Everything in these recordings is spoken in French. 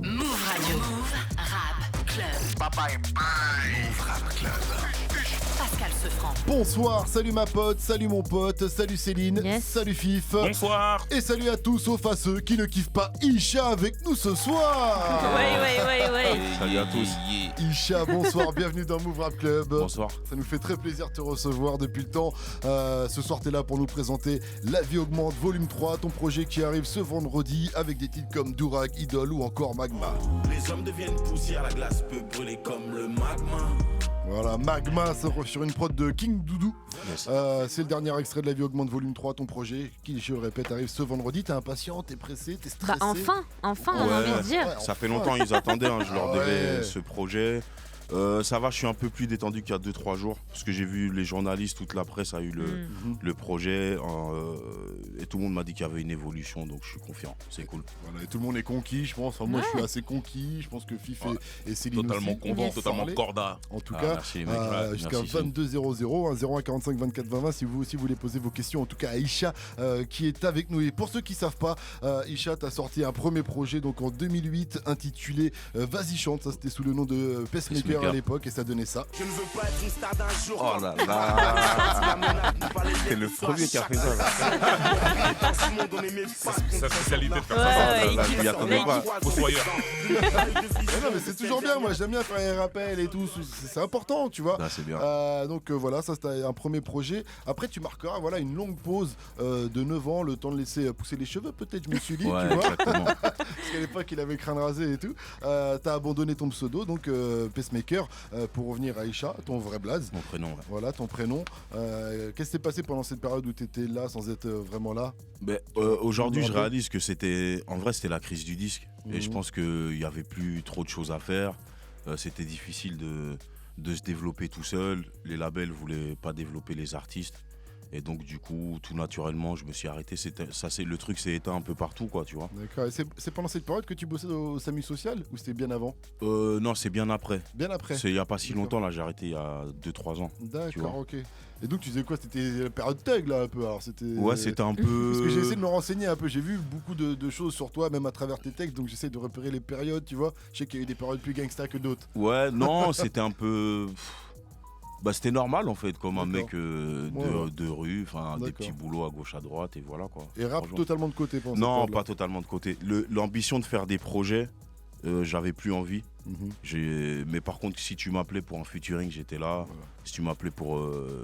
Move Radio. Move Rap Club. Papa est Move Rap Club. Pascal Sefranc. Bonsoir, salut ma pote, salut mon pote, salut Céline, Yes. salut Fif. Bonsoir. Et salut à tous sauf à ceux qui ne kiffent pas Isha avec nous ce soir. Ouais. Salut à tous. Isha, bonsoir, bienvenue dans Move Rap Club. Bonsoir. Ça nous fait très plaisir de te recevoir depuis le temps. Ce soir, t'es là pour nous présenter La vie augmente, volume 3, ton projet qui arrive ce vendredi avec des titres comme Durag, Idol ou encore Magma. Les hommes deviennent poussière, la glace peut brûler comme le magma. Voilà, Magma sur une prod de King Doudou. Yes. C'est le dernier extrait de La vie augmente, volume 3, ton projet qui, je le répète, arrive ce vendredi. T'es impatient, t'es pressé, t'es stressé. Bah enfin, on a envie de dire. Ouais. Ça fait longtemps ils attendaient, je leur devais Ouais. ce projet. Ça va, je suis un peu plus détendu qu'il y a 2-3 jours parce que j'ai vu les journalistes, toute la presse a eu le projet et tout le monde m'a dit qu'il y avait une évolution, donc je suis confiant, c'est cool. Voilà, et tout le monde est conquis, je pense. Enfin, moi, je suis assez conquis. Je pense que Fif et Céline Totalement aussi content, vont totalement parler. corda. En tout Ah, cas, merci les mecs. jusqu'à Merci, 22h00, 01 45 24 20 20, si vous aussi voulez poser vos questions, en tout cas à Isha qui est avec nous. Et pour ceux qui ne savent pas, Isha, t'as sorti un premier projet donc en 2008 intitulé Vas-y chante, ça c'était sous le nom de Pacemaker Pacemaker. à l'époque et ça donnait ça. Je ne veux pas être une star d'un jour. Oh là là. C'est le premier qui a fait ça. C'est sa spécialité de faire Ouais, ça. ouais, là, je m'y attendais pas. Fossoyeur. Non, mais c'est toujours bien, moi j'aime bien faire les rappels et tout, c'est important, tu vois. Ah, c'est bien. Donc voilà, ça c'était un premier projet. Après tu marqueras voilà, une longue pause de 9 ans, le temps de laisser pousser les cheveux peut-être, je me suis dit, Ouais, tu vois. exactement. Parce qu'à l'époque il avait crâne rasé et tout. T'as abandonné ton pseudo, donc Pacemaker, pour revenir à Isha, ton vrai blaze. Mon prénom, ouais. Voilà ton prénom. Qu'est-ce qui s'est passé pendant cette période où t'étais là sans être vraiment là? Ben, aujourd'hui, je Pardon. réalise que c'était la crise du disque. Et je Mhm. pense qu'il n'y avait plus trop de choses à faire. C'était difficile de se développer tout seul. Les labels ne voulaient pas développer les artistes. Et donc, du coup, tout naturellement, je me suis arrêté. Le truc s'est éteint un peu partout, quoi, tu vois. D'accord. Et c'est pendant cette période que tu bossais au SAMU social ou c'était bien avant? Non, c'est bien après. Bien après. C'est il n'y a pas si D'accord. longtemps, là, j'ai arrêté il y a 2-3 ans. tu vois. D'accord, ok. Et donc tu faisais quoi? C'était la période tag là un peu alors c'était... Ouais, c'était un peu. Parce que j'ai essayé de me renseigner un peu, j'ai vu beaucoup de choses sur toi, même à travers tes textes, donc j'essaie de repérer les périodes, tu vois. Je sais qu'il y a eu des périodes plus gangsta que d'autres. Ouais, non, c'était un peu. Bah, c'était normal en fait, comme un D'accord. mec Ouais. de rue, enfin des D'accord. petits boulots à gauche à droite et voilà quoi. Et rap Franchement. totalement de côté pendant cette Non, période-là. pas totalement de côté. L'ambition de faire des projets, j'avais plus envie. Mhm. Mais par contre, si tu m'appelais pour un featuring, j'étais là. Voilà. Si tu m'appelais pour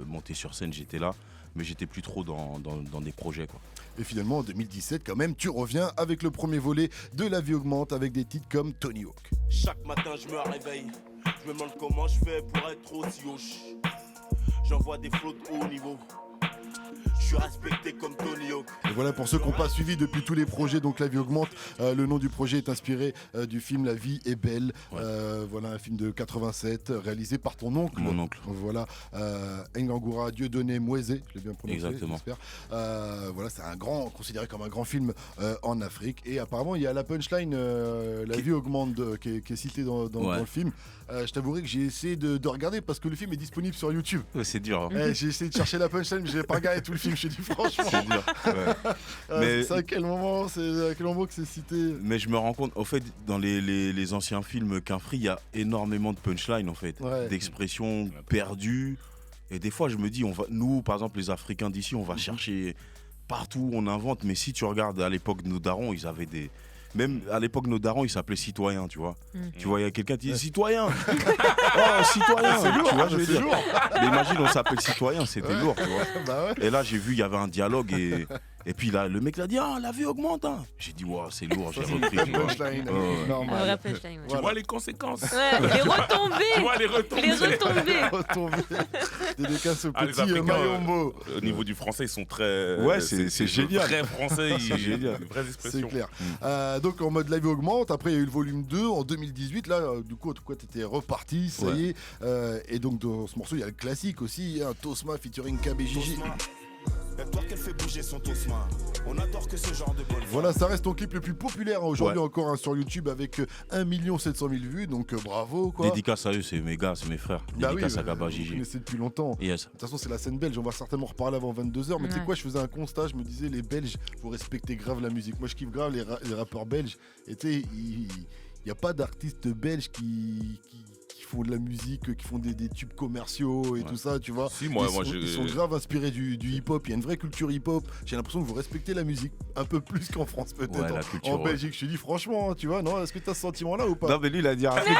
monter sur scène, j'étais là. Mais j'étais plus trop dans des projets quoi. Et finalement en 2017 quand même, tu reviens avec le premier volet de La vie augmente avec des titres comme Tony Hawk. Chaque matin je me réveille, je me demande comment je fais pour être aussi hoche. J'envoie des flots de haut niveau. Je suis respecté comme Tony Hawk. Et voilà pour ceux qui n'ont pas suivi depuis tous les projets, donc La vie augmente, le nom du projet est inspiré du film La vie est belle, Ouais. voilà un film de 87 réalisé par ton oncle. Mon oncle. Voilà, Ngangura Dieudonné Mouezé, je l'ai bien prononcé, Exactement. j'espère. Voilà, c'est un grand, considéré comme un grand film en Afrique. Et apparemment, il y a la punchline La vie augmente qui est citée dans Ouais. le film. Je t'avouerai que j'ai essayé de regarder parce que le film est disponible sur YouTube. Ouais, c'est dur. J'ai essayé de chercher la punchline, mais j'ai pas regardé tout le film. Je dis franchement, C'est dur. Ouais. Mais- c'est à quel moment que c'est cité? Mais je me rends compte, au fait, dans les anciens films Qu'un Free, il y a énormément de punchlines, en fait, Ouais. d'expressions perdues. Et des fois, je me dis, nous, par exemple, les Africains d'ici, on va chercher partout, on invente. Mais si tu regardes à l'époque de nos darons, ils avaient des. Même à l'époque, nos darons, ils s'appelaient citoyens, tu vois. Tu vois, il y a quelqu'un qui dit citoyen. Oh, citoyen. C'est lourd, tu vois, je veux c'est dire. lourd. Mais imagine, on s'appelle citoyen, c'était lourd, tu vois. Bah ouais. Et là, j'ai vu, il y avait un dialogue et puis là, le mec l'a dit, ah, la vie augmente. Hein. J'ai dit, wow, c'est lourd, j'ai C'est une repris. vraie tu vois. punchline, Ouais. normal. Un vrai punchline, ouais. Tu vois les conséquences. Ouais, les retombées. Tu vois les retombées. Les retombées. Retombé. Dédicace au Ah, les petit Africains, Mayombo. Au niveau du français, ils sont très. Ouais, c'est génial. Très français, C'est génial. Des vraies C'est expressions. clair. Donc en mode La vie augmente. Après, il y a eu le volume 2 en 2018. Là, du coup, en tout cas, t'étais reparti. Ça Ouais. y est. Et donc, dans ce morceau, il y a le classique aussi. Hein, Tosma featuring KBJJ. Tosma. Y'a toi qu'elle fait bouger son Tosma. On adore que ce genre de bonne. Voilà, ça reste ton clip le plus populaire aujourd'hui Ouais. encore sur YouTube avec 1 700 000 vues. Donc bravo quoi. Dédicace à eux, c'est mes gars, c'est mes frères. Bah Dédicace à vous Gaba Gigi. connaissez depuis longtemps. Yes. De toute façon, c'est la scène belge. On va certainement reparler avant 22h. Mais tu sais Ouais. quoi, je faisais un constat. Je me disais, les Belges, vous respectez grave la musique. Moi, je kiffe grave les rappeurs belges. Et tu sais, il n'y a pas d'artistes belges qui font de la musique, qui font des tubes commerciaux et tout ça, tu vois. Si, moi, ils sont grave inspirés du hip-hop. Il y a une vraie culture hip-hop. J'ai l'impression que vous respectez la musique un peu plus qu'en France, peut-être. Ouais, la culture, en Belgique, je te dis franchement, tu vois, non, est-ce que tu as ce sentiment-là ou pas? Non, mais lui, il a dit un truc.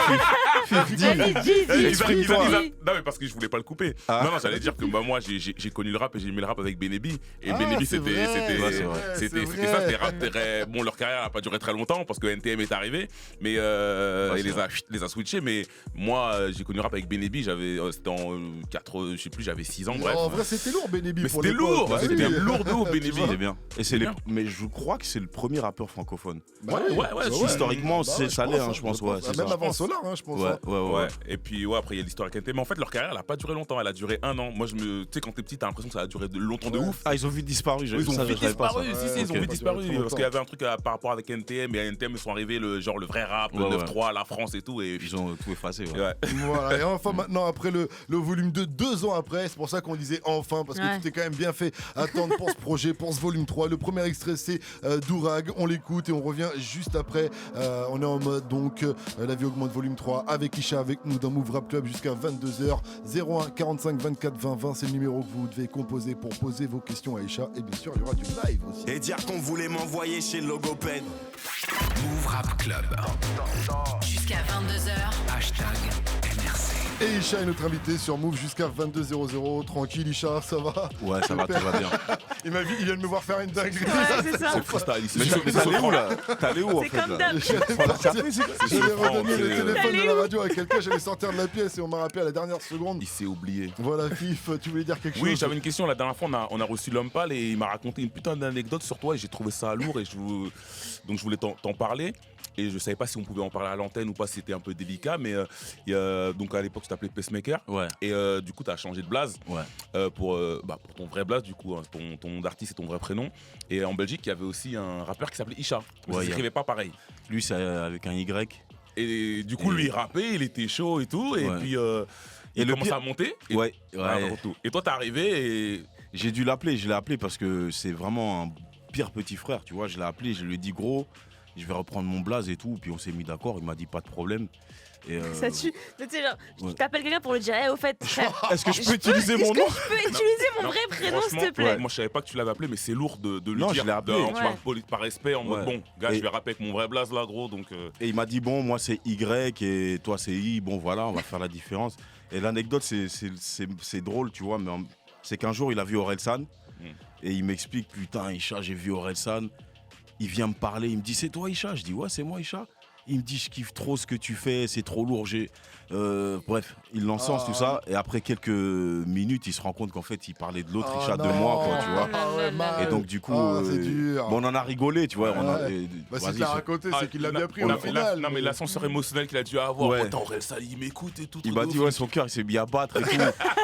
Non, mais parce que je voulais pas le couper. Ah. Non, j'allais dire que moi, j'ai connu le rap et j'ai aimé le rap avec Benebi. Et Ah, Benebi, c'est c'était vrai, c'était c'est ça. vrai. Bon, leur carrière n'a pas duré très longtemps parce que NTM est arrivé, mais il les a switchés. Mais moi, j'ai connu le rap avec Benebi. C'était en 4, je sais plus, j'avais 6 ans. Bref. En vrai, c'était lourd, Benebi. Mais pour c'était l'époque. lourd, Ah c'était oui. bien lourd de ouf, Benebi. C'est bien. Et c'est bien. mais je crois que c'est le premier rappeur francophone. Bah oui. ouais, historiquement, c'est je salé, pense, hein, je pense, ouais, c'est Même ça. avant Solar, hein, je pense. Ouais, hein. Ouais, et puis après il y a l'histoire avec NTM. Mais en fait, leur carrière, elle a pas duré longtemps, elle a duré 1 an. Moi, tu sais, quand t'es petit, t'as l'impression que ça a duré longtemps de Ouais. ouf. Ah, ils ont vite disparu. Ils ont vite disparu, ils ont ok. vite disparu. Ça dure Parce qu'il y avait un truc par rapport avec NTM, et à NTM, ils sont arrivés, le vrai rap, le Ouais, 9-3, la France et tout. Et Ils ont tout effacé. Ouais. ouais. Voilà, et enfin maintenant, après le volume 2, 2 ans après, c'est pour ça qu'on disait enfin, parce que Ouais. tu t'es quand même bien fait attendre pour ce projet, pour ce volume 3. Le premier extrait, c'est Dourag, on l'écoute et on revient juste après. On est en mode, donc, La vie augmente volume 3 avec Isha, avec nous dans Move Rap Club jusqu'à 22h. 01 45 24 20 20, c'est le numéro que vous devez composer pour poser vos questions à Isha. Et bien sûr, il y aura du live aussi. Et dire qu'on voulait m'envoyer chez le logopède. Move Rap Club. Jusqu'à 22h. Hashtag MRC. Et Isha est notre invité sur Move jusqu'à 22h00. Tranquille, Isha, ça va? Ouais, ça va, tout va bien. Il vient de me voir faire une dinguerie. Ouais, c'est ça. C'est freestyle ici. Mais t'allais où là? T'allais où en C'est fait comme là? d'hab. J'allais redonner le téléphone T'allais de la où? radio à quelqu'un, j'allais sortir de la pièce et on m'a rappelé à la dernière seconde. Il s'est oublié. Voilà, Fif, tu voulais dire quelque chose? Oui, j'avais une question. La dernière fois, on a reçu l'homme pâle et il m'a raconté une putain d'anecdote sur toi et j'ai trouvé ça lourd donc je voulais t'en parler. Et je savais pas si on pouvait en parler à l'antenne ou pas, si c'était un peu délicat, mais donc à l'époque tu t'appelais Pacemaker. Ouais. Et du coup tu as changé de blaze pour ton vrai blaze, du coup, hein, ton nom d'artiste et ton vrai prénom. Et en Belgique il y avait aussi un rappeur qui s'appelait Isha. Mais Ouais, il s'écrivait pas pareil. Lui, c'est avec un Y. Et du coup lui il rappait, il était chaud et tout, et Ouais. puis Et il le commençait pire- à monter. Et, Ouais. et toi t'es arrivé et J'ai dû l'appeler, je l'ai appelé parce que c'est vraiment un pire petit frère, tu vois. Je l'ai appelé, je lui ai dit gros, je vais reprendre mon blaze et tout. Puis on s'est mis d'accord, il m'a dit pas de problème. Et Ça tue. Tu sais, genre, Ouais. tu t'appelles quelqu'un pour lui dire, au fait, frère, Est-ce que je peux utiliser mon nom? je peux utiliser mon vrai prénom, s'il te franchement, plaît. moi je savais pas que tu l'avais appelé, mais c'est lourd de lui Non, je dire l'ai appelé. par respect, en mode Ouais. bon, gars, Et- je vais rapper avec mon vrai blaze là, gros, donc. Et il m'a dit bon, moi c'est Y et toi c'est I. Bon voilà, on va faire la différence. Et l'anecdote c'est drôle, tu vois, mais c'est qu'un jour il a vu Orelsan et il m'explique putain Isha, j'ai vu Orelsan. Il vient me parler, il me dit c'est toi Isha? Je dis ouais c'est moi Isha. Il me dit je kiffe trop ce que tu fais, c'est trop lourd. Bref, il l'encense tout ça et après quelques minutes il se rend compte qu'en fait il parlait de l'autre Isha de moi quoi, tu vois. Ah ouais, mal. Et donc du coup, c'est dur. bon, on en a rigolé, tu vois. Bah, si tu l'as raconté, c'est qu'il l'a bien pris au final. Non, mais l'ascenseur émotionnel qu'il a dû avoir. Ouais. Attends, Orelsan, il m'écoute et tout. Il m'a dit ouais son cœur il s'est mis à battre et tout.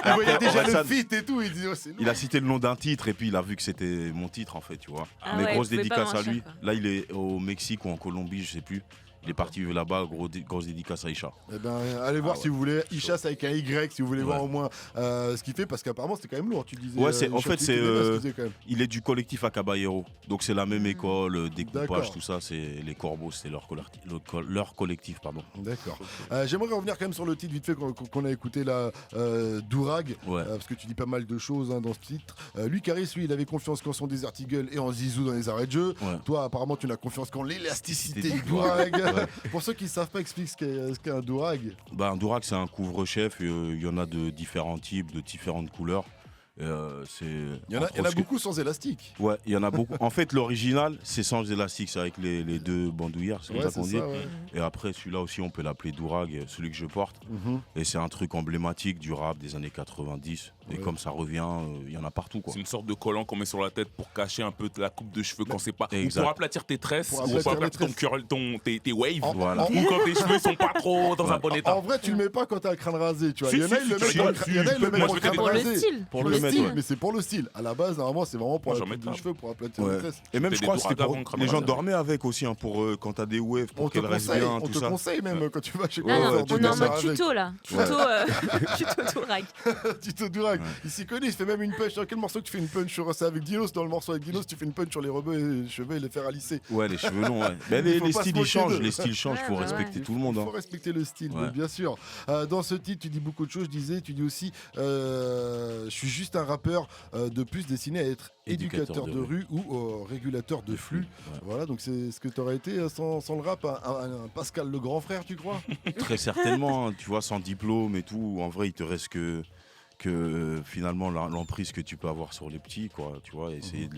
Il voyait déjà le Orelsan, feat et tout, il dit oh, c'est lourd. il a cité le nom d'un titre et puis il a vu que c'était mon titre en fait, tu vois. Ah Mais ouais, grosse il pouvait pas dédicace à mentir, lui. quoi. Là il est au Mexique ou en Colombie, je sais plus. Il est parti vivre là-bas, grosse dédicace à Isha. Eh ben, allez voir si vous voulez. Isha, c'est avec un Y, si vous voulez voir Ouais. au moins ce qu'il fait, parce qu'apparemment c'était quand même lourd. Tu disais. Ouais, c'est- en Isha, fait, tu c'est, connais bien ce qu'il faisait, quand même. Il est du collectif à Caballero. Donc c'est la même école, découpage, D'accord. tout ça, c'est les Corbeaux, c'est leur collectif, pardon. D'accord. J'aimerais revenir quand même sur le titre vite fait qu'on a écouté là, Dourag, Ouais. parce que tu dis pas mal de choses dans ce titre. Lui, Caris, lui, il avait confiance qu'en son Desert Eagle et en Zizou dans les arrêts de jeu. Ouais. Toi, apparemment, tu n'as confiance qu'en l'élasticité Du du Dourag. Ouais. Pour ceux qui ne savent pas, explique ce qu'est un Dourag. Bah, un Dourag, c'est un couvre-chef. Il y en a de différents types, de différentes couleurs. Il y en a beaucoup sans élastique. Ouais, il y en a beaucoup. En fait, l'original, c'est sans élastique, c'est avec les deux bandoulières, c'est comme Ouais, ça qu'on c'est dit. ça, ouais. Et après, celui-là aussi, on peut l'appeler Dourag, celui que je porte. Mhm. Et c'est un truc emblématique du rap des années 90. Et Ouais. comme ça revient, il y en a partout, quoi. C'est une sorte de collant qu'on met sur la tête pour cacher un peu la coupe de cheveux quand c'est pas. Ou Exact. pour aplatir tes tresses, Pour ou aplatir pour les aplatir ton tresses. curl, tes waves. Voilà. Ou quand tes cheveux sont pas trop dans un bon état. En vrai, tu le mets pas quand t'as le crâne rasé, tu vois. Si, Il y en a, si, ils le si, mettent si, dans le crâne- il y en a, ils le mettent moi, dans je le crâne vais Pour le rasé. style. Pour le le style, mettre, style. ouais. Mais c'est pour le style. À la base, normalement, c'est vraiment pour Moi, la j'en coupe mets de pas. cheveux, pour aplatir Ouais. les tresses. Et même, T'as je des crois, doigts c'était pour. avant, crame Les gens avant. dormaient avec aussi, hein, pour quand t'as des waves, On pour te qu'elles restent bien, on tout te ça. conseille même quand tu vas chez Non, Ouais, non, ouais, tu on est en dormir mode avec. tuto là. Tuto, tuto Dourac. Tito Durac, il s'y connaît, il se fait même une punch. Dans quel morceau que tu fais une punch sur c'est avec Dinos, dans le morceau avec Dinos, tu fais une punch sur les cheveux et les faire alisser. Ouais, les cheveux longs, ouais. Mais Il faut les pas styles, se ils moquer changent, d'eux. les styles changent, Ouais, faut bah respecter ouais. tout le monde. Il Hein. faut respecter le style, Ouais. mais bien sûr. Dans ce titre, tu dis beaucoup de choses. Je disais, tu dis aussi, je suis juste un rappeur de plus destiné à être éducateur de rue ou régulateur de flux. Ouais. Voilà, donc c'est ce que tu aurais été sans le rap, un Pascal le grand frère, tu crois? Très certainement, hein, tu vois, sans diplôme et tout, en vrai, il te reste que finalement l'emprise que tu peux avoir sur les petits, quoi, tu vois, essayer de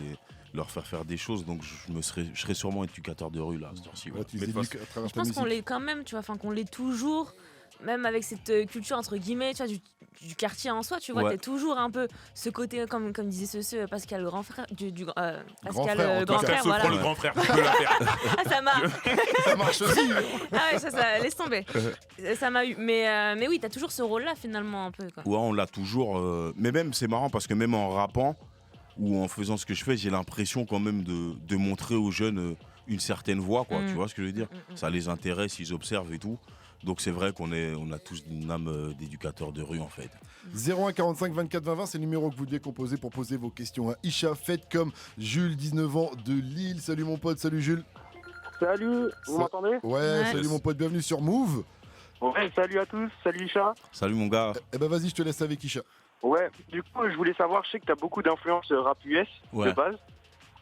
leur faire des choses. Donc je serais sûrement éducateur de rue là, à cette heure-ci. Ouais. Ouais, tu Mais les de éduques à travers Je ta pense qu'on musique. l'est quand même, tu vois, enfin qu'on l'est toujours, même avec cette culture entre guillemets, tu vois, du quartier en soi, tu vois, Ouais. t'es toujours un peu ce côté, comme disait ce Pascal le grand frère, Pascal frère, en le tout grand cas. frère, Ce voilà. prend le grand frère, tu peux la faire. Ah, ça m'a, Ça marche aussi. ah ouais, ça laisse tomber. Ça m'a eu, mais oui, t'as toujours ce rôle-là finalement un peu, quoi. Ouais, on l'a toujours. Mais même, c'est marrant parce que même en rappant ou en faisant ce que je fais, j'ai l'impression quand même de montrer aux jeunes une certaine voie, quoi. Tu vois ce que je veux dire? Ça les intéresse, ils observent et tout. Donc c'est vrai qu'on a tous une âme d'éducateur de rue en fait. 01 45 24 20 20, c'est le numéro que vous devez composer pour poser vos questions à Isha. Faites comme Jules, 19 ans, de Lille. Salut mon pote, salut Jules. Salut, vous Ça- m'entendez? Ouais, salut mon pote, bienvenue sur Move. Ouais, salut à tous, salut Isha. Salut mon gars. Eh ben vas-y, je te laisse avec Isha. Ouais, du coup, je voulais savoir, je sais que t'as beaucoup d'influence rap US Ouais. de base,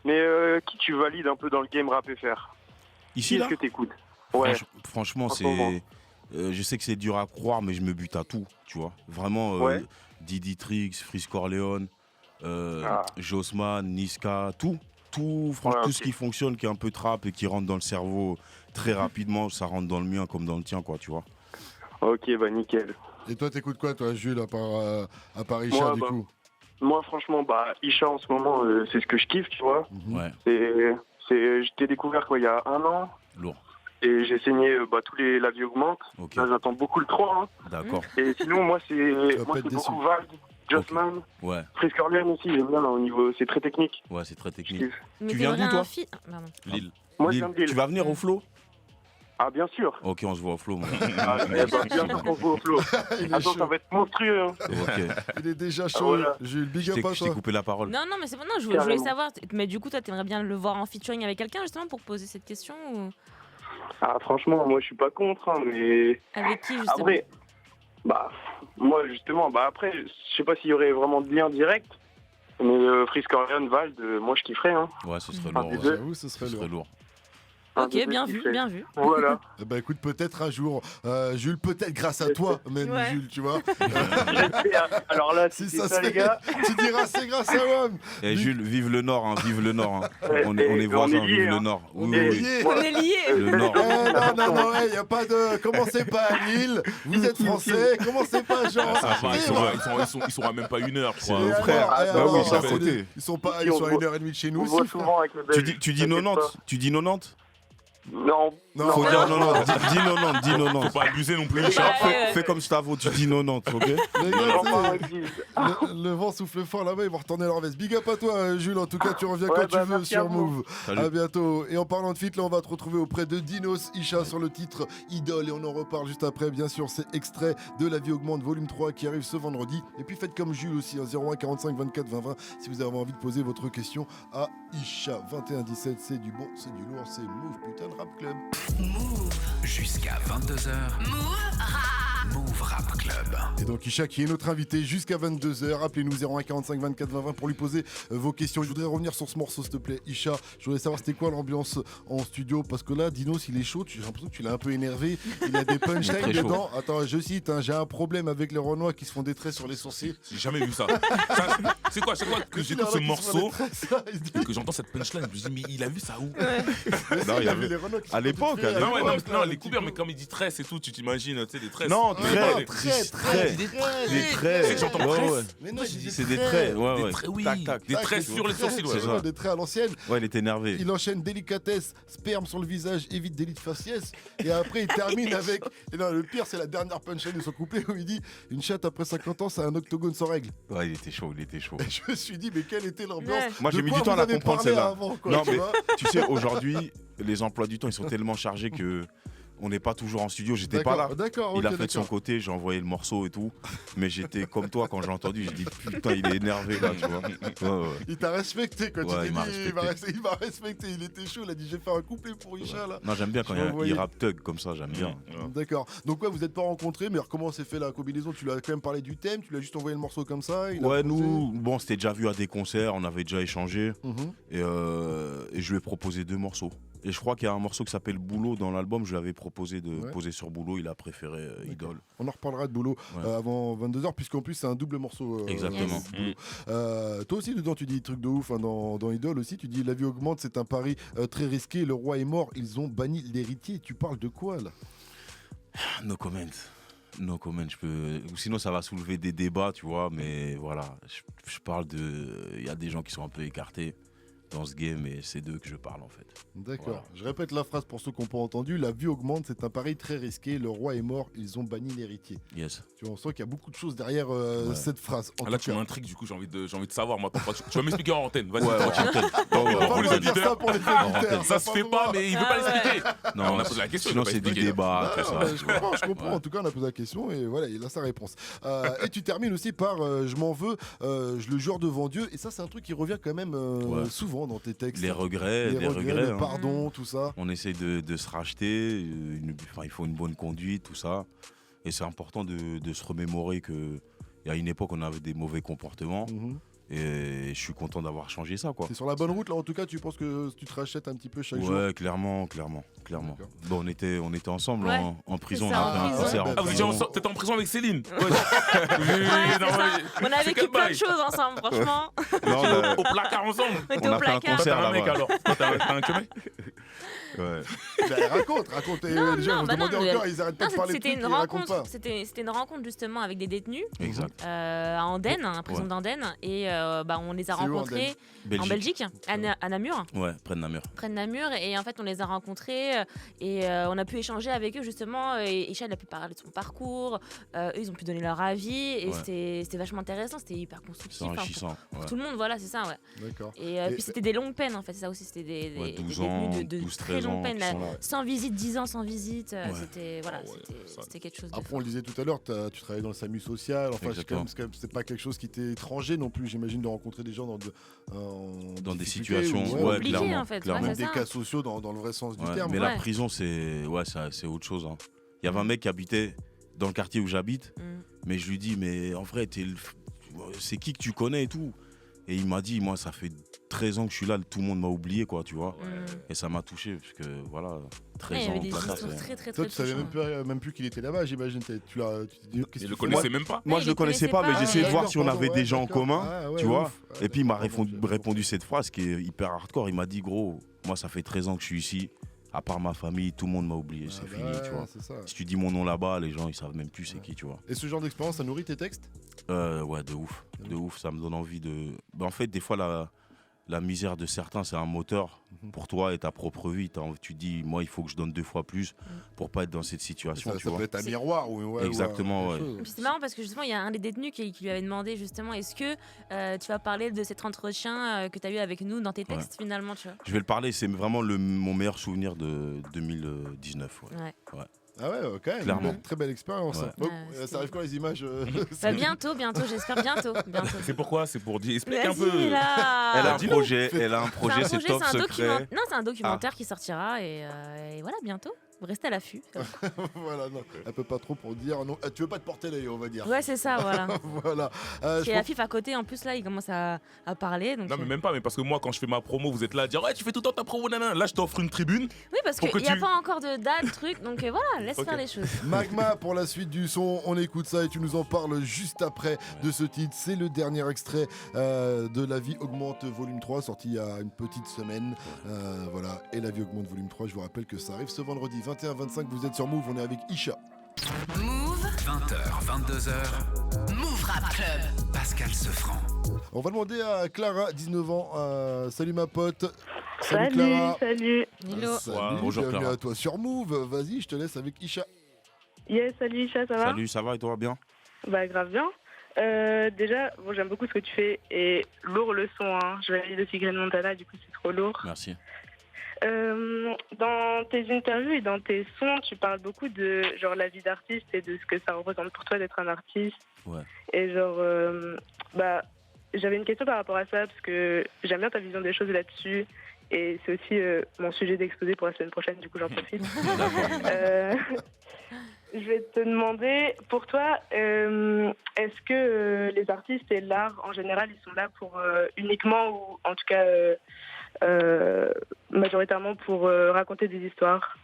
mais qui tu valides un peu dans le game rap FR? Ici Qui là est-ce que t'écoutes? Ouais, Franchement, En ce moment. c'est. Je sais que c'est dur à croire, mais je me bute à tout, tu vois. Vraiment, Ouais. Didi Trix, Freeze Corleone, Ah. Jossman, Niska, tout, franchement, Ouais, tout ok. ce qui fonctionne, qui est un peu trap et qui rentre dans le cerveau très rapidement, ça rentre dans le mien comme dans le tien, quoi, tu vois. ok, bah nickel. Et toi, t'écoutes quoi, toi, Jules, à part Isha, Moi, du bah, coup? Moi, franchement, bah, Isha en ce moment, c'est ce que je kiffe, tu vois. Ouais, Je t'ai découvert quoi, il y a 1 an, lourd. et j'ai saigné La vie augmente. Ok, Là, j'attends beaucoup le 3, hein. d'accord. Et sinon, moi, c'est pas être beaucoup Vague, Jossman, Ouais, Freeze Corleone aussi, j'aime bien, là, au niveau, c'est très technique. ouais, c'est très Je technique. kiffe. Mais Tu viens t'aimerais d'où, toi Pardon. Lille. Moi, je Lille, viens de Lille. tu vas venir au flow? Ah, bien sûr. Ok, on se voit au flow, moi. Ah, eh ben, bien sûr qu'on voit au flow. Il est Attends, chaud. ça va être monstrueux. Hein. Ok, Il est déjà chaud. voilà. Jules, big je up à t'ai toi. coupé la parole. Non, mais c'est bon, non, je voulais Carrément. savoir, mais du coup, toi, t'aimerais bien le voir en featuring avec quelqu'un justement pour poser cette question ou Ah, franchement, moi, je suis pas contre, hein, mais avec qui justement? après, bah, moi, justement, bah, après, je sais pas s'il y aurait vraiment de lien direct, mais Freeze Corleone, Vald, moi, je kifferais, hein. Ouais, ce serait Ah, lourd. des ouais. deux. J'avoue, ce serait Ce lourd. serait lourd. Ok, bien vu, bien vu. Voilà. Eh ben écoute, peut-être un jour, Jules, peut-être grâce à toi, même Ouais. Jules, tu vois. Alors là, Si si ça c'est ça, se les gars, tu diras c'est grâce à WAM. Eh Jules, vive le Nord, hein, vive le Nord. Hein. On est et voisins, on est liés, vive le hein. Nord. On Oui, est oui, oui. liés. On est liés. Le Nord. Non, il n'y a pas de. Commencez pas à Lille, vous êtes français, commencez pas genre. Ça va, ils sont à même pas 1 heure, je crois. Et nos frères. alors, Bah oui, alors, c'est à c'est côté. des- Ils sont pas, ils sont à 1h30 de chez on nous voit aussi, frère. souvent avec le belge. Tu dis t'inquiète 90? Tu dis 90? pas. Non, Non, Faut non, dire 90. Dis 90, dis 90. Faut pas abuser non plus, Ouais. Richard. Fais comme Stavo, tu dis 90, ok? Les gars, j'en tu sais, parle avec Gilles. le vent souffle fort là-bas, ils vont retourner leur veste. Big up à toi, Jules. En tout cas, tu reviens Ouais, quand bah, tu veux merci sur à vous. Move. Salut. À bientôt. Et en parlant de feat, là, on va te retrouver auprès de Dinos Isha sur le titre Idole. Et on en reparle juste après. Bien sûr, c'est extrait de La vie augmente, volume 3 qui arrive ce vendredi. Et puis faites comme Jules aussi, 01 45 24 20 20 si vous avez envie de poser votre question à Isha. 21 17, c'est du bon, c'est du lourd, c'est Move, putain de rap club. Jusqu'à 22h. Move Rap Club. Et donc Isha qui est notre invité jusqu'à 22h. Appelez-nous 01 45 24 20 20 pour lui poser vos questions. Je voudrais revenir sur ce morceau s'il te plaît. Isha, je voudrais savoir c'était quoi l'ambiance en studio parce que là Dinos il est chaud, j'ai l'impression que tu l'as un peu énervé. Il a des punchlines très chaud. dedans. Attends, je cite, hein, j'ai un problème avec les Renois qui se font des traits sur les sourcils. J'ai jamais vu ça. C'est quoi, à chaque fois que j'écoute ce morceau, que j'entends cette punchline, je me dis, mais il a vu ça où? Non, il y avait- à l'époque, à Non, ouais, non, les coupures, mais comme il dit tresse et tout, tu t'imagines, tu sais, des tresses. Non, traits. Des traits. J'entends Ouais, presse. ouais. Mais non, il dit C'est des traits. Ouais, Des ouais. traits, oui. Tac, tac. Des traits sur les sourcils, ouais. C'est ça. Des traits à l'ancienne. Ouais, il est énervé. Il enchaîne délicatesse, sperme sur le visage, évite d'élite faciès. Et après, il termine avec. Et non, le pire, c'est la dernière punchline de son couplet où il dit une chatte après 50 ans, c'est un octogone sans règles. Ouais, il était chaud, il était chaud. Et je me suis dit, mais quelle était l'ambiance Ouais. Moi, j'ai De mis quoi du temps à vous la avez comprendre, parlé celle-là. avant, quoi, Non, tu mais vois tu sais, aujourd'hui, les emplois du temps, ils sont tellement chargés que on n'est pas toujours en studio. J'étais pas là. D'accord, Il ok, a fait de son d'accord. côté, j'ai envoyé le morceau et tout. Mais j'étais comme toi quand j'ai entendu, j'ai dit putain, il est énervé là, tu vois. Ouais, ouais. Il t'a respecté quand Ouais, tu t'es il m'a dit, il m'a respecté, il était chaud, il a dit j'ai fait un couplet pour Isha là. Non, j'aime bien quand Je vais envoyer. il rap thug comme ça, j'aime bien. D'accord. Donc ouais, vous n'êtes pas rencontrés, mais alors comment s'est fait la combinaison? Tu lui as quand même parlé du thème, tu lui as juste envoyé le morceau comme ça il a Ouais, posé nous, bon, c'était déjà vu à des concerts, on avait déjà échangé. Mhm. Et je lui ai proposé 2 morceaux. Et je crois qu'il y a un morceau qui s'appelle Boulot dans l'album, je lui avais proposé de Ouais. poser sur Boulot, il a préféré Idole. On en reparlera de Boulot Ouais. avant 22h, puisqu'en plus c'est un double morceau. Exactement. Yes. Boulot. Toi aussi, dedans, tu dis des trucs de ouf, hein, dans Idole aussi. Tu dis la vie augmente, c'est un pari très risqué. Le roi est mort, ils ont banni l'héritier. Tu parles de quoi là? No comment. No comment, je peux. Ou sinon, ça va soulever des débats, tu vois, mais voilà. Je parle de. Il y a des gens qui sont un peu écartés dans ce game et c'est d'eux que je parle en fait. D'accord. Voilà. Je répète la phrase pour ceux qui n'ont pas entendu. La vie augmente, c'est un pari très risqué. Le roi est mort, ils ont banni l'héritier. Yes. Tu vois, on sent qu'il y a beaucoup de choses derrière Ouais. cette phrase. En Ah, là, tout tu cas. m'intrigues, du coup, j'ai envie de savoir. Moi, tu vas m'expliquer en antenne. Vas-y, Ouais, tranquille. ouais, On va pour pas les le dire auditeurs. ça pour les auditeurs. Ça se fait pas, mais il veut pas Ah ouais. l'expliquer. Non, on a posé la question. sinon il veut pas c'est du expliquer. débat, tout Ah, ça. ouais, je comprends. En tout cas, on a posé la question et voilà, il a sa réponse. Et tu termines aussi par je m'en veux, je le jure devant Dieu. Et ça, c'est un truc qui revient quand même Ouais. souvent dans tes textes. Les regrets, Les des regrets, regrets. le hein. pardon, tout ça. On essaie de se racheter, il faut une bonne conduite, tout ça. Et c'est important de se remémorer qu'il y a une époque, on avait des mauvais comportements. Mhm. Et je suis content d'avoir changé ça, quoi. C'est sur la bonne route là. En tout cas, tu penses que tu te rachètes un petit peu chaque jour. Ouais, clairement. Bon, on était ensemble Ouais. en prison, C'est on ça, a fait en un prison. concert Ouais, en Ah, vous prison. étiez t'étais en prison avec Céline. Ouais, c'est ça. On a C'est vécu quel plein de bail choses ensemble, franchement. Non, mais- Au placard ensemble. On était On au a fait un placard. concert T'as un mec là-bas. alors. Toi, t'as un que mec. Ouais. Ben, raconte. Et Non, les gens non, vont se bah demander non, encore, ils arrêtent pas Non, de parler de c'était trucs, une ils racontent rencontre. pas. C'était une rencontre justement avec des détenus Exact. à Andenne, à la prison Ouais. d'Andenne, et on les a C'est où, rencontrés en Belgique, à Namur, Ouais, près de Namur. près de Namur, et en fait on les a rencontrés et on a pu échanger avec eux justement. Et Isha, il a pu parler de son parcours, eux ils ont pu donner leur avis et Ouais. c'était vachement intéressant, c'était hyper constructif. C'est enfin, enrichissant. pour Ouais. tout le monde, voilà, c'est ça, ouais. D'accord. Et Et- puis c'était des longues peines en fait, c'est ça aussi, c'était des Ouais, 12 détenus ans, de 12, très 13 longues ans peines, qui sont là. sans visite, 10 ans sans visite, Ouais. c'était voilà, Ah ouais, ça- c'était quelque chose de Après, on le disait tout à l'heure, tu travailles dans le SAMU social. Enfin, Exactement. c'est pas quelque chose qui t'est étranger non plus, j'imagine, de rencontrer des gens Dans des difficulté situations, ou, ouais, obligé, clairement. en fait, clairement. même ouais, c'est des ça. cas sociaux dans le vrai sens du Ouais, terme. mais Ouais. la prison, c'est autre chose. Hein. Il y avait un mec qui habitait dans le quartier où j'habite, Mm. mais je lui dis, mais en vrai, c'est qui que tu connais et tout. Et il m'a dit, moi, ça fait 13 ans que je suis là, tout le monde m'a oublié, quoi, tu vois. Mm. Et ça m'a touché, parce que voilà, Ouais, 13 il y ans. avait des tout ça, histoires c'est- très très Toi, très tu savais touchantes. même plus qu'il était là-bas, j'imagine. Tu t'es dit, qu'est-ce Il qu'il le fait connaissait même pas. Moi, Ouais, je il le connaissais pas, mais connaissait j'essayais pas. de voir si on D'accord, avait des gens en d'accord. commun, Ah, ouais, tu vois. ouf. Et puis, il m'a D'accord, répondu cette phrase qui est hyper hardcore. Il m'a dit, gros, moi, ça fait 13 ans que je suis ici. À part ma famille, tout le monde m'a oublié, c'est Ah, fini, bah, tu vois. c'est ça. Si tu dis mon nom là-bas, les gens, ils savent même plus c'est qui, tu vois. Et ce genre d'expérience, ça nourrit tes textes? Ouais, de ouf. De ouf, ça me donne envie de. Ben, en fait, des fois, la misère de certains, c'est un moteur pour toi et ta propre vie. Tu te dis, moi, il faut que je donne 2 fois plus pour pas être dans cette situation, Ça tu vois. peut être un miroir ou Exactement, ouais. Puis c'est marrant parce que justement, il y a un des détenus qui lui avait demandé justement est-ce que tu vas parler de cet entretien que tu as eu avec nous dans tes textes finalement, tu vois. Je vais le parler, c'est vraiment mon meilleur souvenir de 2019. Ouais. Ouais. Ah ouais, quand même. Clairement. Très belle expérience. Ouais. Bon, Ouais, ça arrive quand les images Bah, bientôt, j'espère bientôt. C'est pourquoi? C'est pour dire. Explique un Vas-y, peu. là. Elle a un dis-le. projet, Fais- elle a un projet, c'est top secret. Non, c'est un documentaire qui sortira et voilà, bientôt. Restez à l'affût. Voilà, non. Elle peut pas trop pour dire non. Tu veux pas te porter l'œil, on va dire. Ouais, c'est ça, voilà. Voilà. Et la FIF à côté, en plus, là, il commence à parler. Donc, Non, mais même pas, mais parce que moi, quand je fais ma promo, vous êtes là à dire ouais, tu fais tout le temps ta promo, nanana. Là, je t'offre une tribune. Oui, parce pour qu'il que n'y a tu- pas encore de date, truc. Donc voilà, laisse Ok. faire les choses. Magma pour la suite du son, on écoute ça et tu nous en parles juste après de ce titre. C'est le dernier extrait de La vie augmente volume 3, sorti il y a une petite semaine. Voilà, et La vie augmente volume 3, je vous rappelle que ça arrive ce vendredi 21-25, vous êtes sur Move, on est avec Isha. Move 20h, 22h, Move Rap Club. Pascal Sefranc. On va demander à Clara, 19 ans. Salut ma pote. Salut, Clara. salut. Hello. Salut, Bonjour, bienvenue Clara. à toi sur Move. Vas-y, je te laisse avec Isha. Yes, salut Isha, ça va? Salut, ça va et toi, bien? Bah grave bien. Déjà, bon, j'aime beaucoup ce que tu fais et lourd le son, hein. Je valide aussi Green Montana, du coup c'est trop lourd. Merci. Dans tes interviews et dans tes sons, tu parles beaucoup de genre la vie d'artiste et de ce que ça représente pour toi d'être un artiste. Ouais. Et genre, bah, j'avais une question par rapport à ça parce que j'aime bien ta vision des choses là-dessus. Et c'est aussi mon sujet d'exposé pour la semaine prochaine, du coup j'en profite. Je vais te demander, pour toi, est-ce que les artistes et l'art en général, ils sont là pour uniquement, ou en tout cas majoritairement pour raconter des histoires?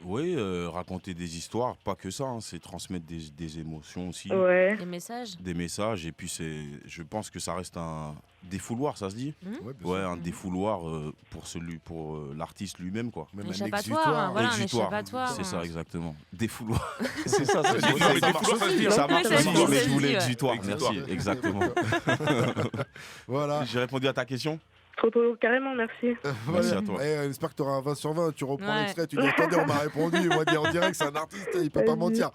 Oui, raconter des histoires, pas que ça, hein, c'est transmettre des émotions aussi, Ouais. Les messages. des messages, et puis je pense que ça reste un défouloir, ça se dit? Ouais, bien Ouais, sûr. un défouloir pour l'artiste lui-même, quoi. Même Un un échappatoire, hein, voilà, un Exutoire. échappatoire. C'est ça, hein. exactement. Défouloir. C'est ça, ça, Non, mais ça défouloir, marche ça se aussi. dit, Ça hein. marche Oui, ça se aussi, dit, mais ça je se voulais dit, ouais. exutoire, Exutoire. merci, exactement. Voilà. J'ai répondu à ta question? Trop, carrément, merci. Merci à toi. J'espère que tu auras un 20 sur 20. Tu reprends Ouais. l'extrait, tu dis attendez, on m'a répondu. Moi, on dirait que c'est un artiste, il peut pas Vas-y. mentir.